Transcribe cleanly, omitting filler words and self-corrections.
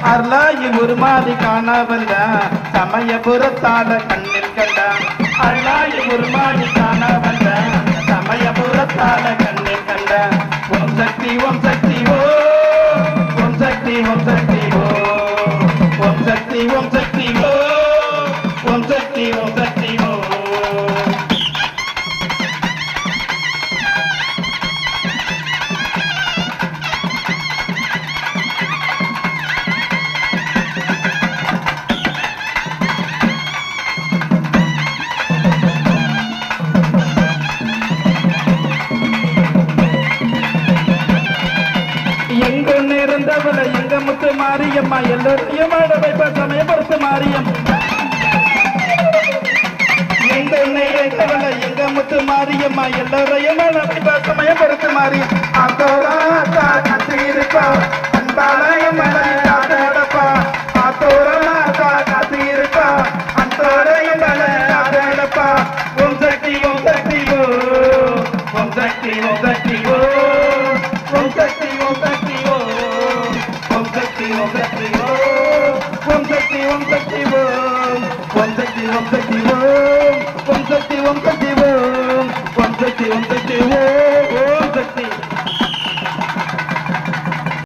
அருளாயி ஒரு மாறி காண வந்த சமயபுரத்தால கண்ணில் கண்ட அருளாயி ஒரு மாறி காண வந்த சமயபுரத்தால கண்ணில் கண்ட ஓம் சக்தி ஓம் சக்தி ஓ ஓம் சக்தி ஓம் சக்தி ஓ ஓம் சக்தி ஓம் சக்தி ஓ ஓம் சக்தி ஓம் சக்தி ஓ எங்க நேர்ந்தவள எங்க முத்து மாரியம்மா எல்லோரையும் ஆட வைப்ப சமயபுரத்து மாரியம் எங்க நேர்ந்தவள எங்க முத்து மாரியம்மா எல்லோரையும் ஆட வைப்ப சமயபுரத்து மாரியம் அதோரா கத்தி இருப்பா அன்பாலயம் அடப்பா அதோரா கத்தி இருப்பா அந்தோரையும் அடப்பா ஓம் சக்தி ஓம் சக்தி ஓ ஓம் சக்தி ஓம் சக்தி ஓ ஓம் சக்தி ஓம் சக்தி ஓ ஓம் சக்தி ஓம் சக்தி ஓ ஓம் சக்தி ஓம் சக்தி ஓ ஓம் சக்தி ஓம் சக்தி ஓ ஓம் சக்தி ஓம் சக்தி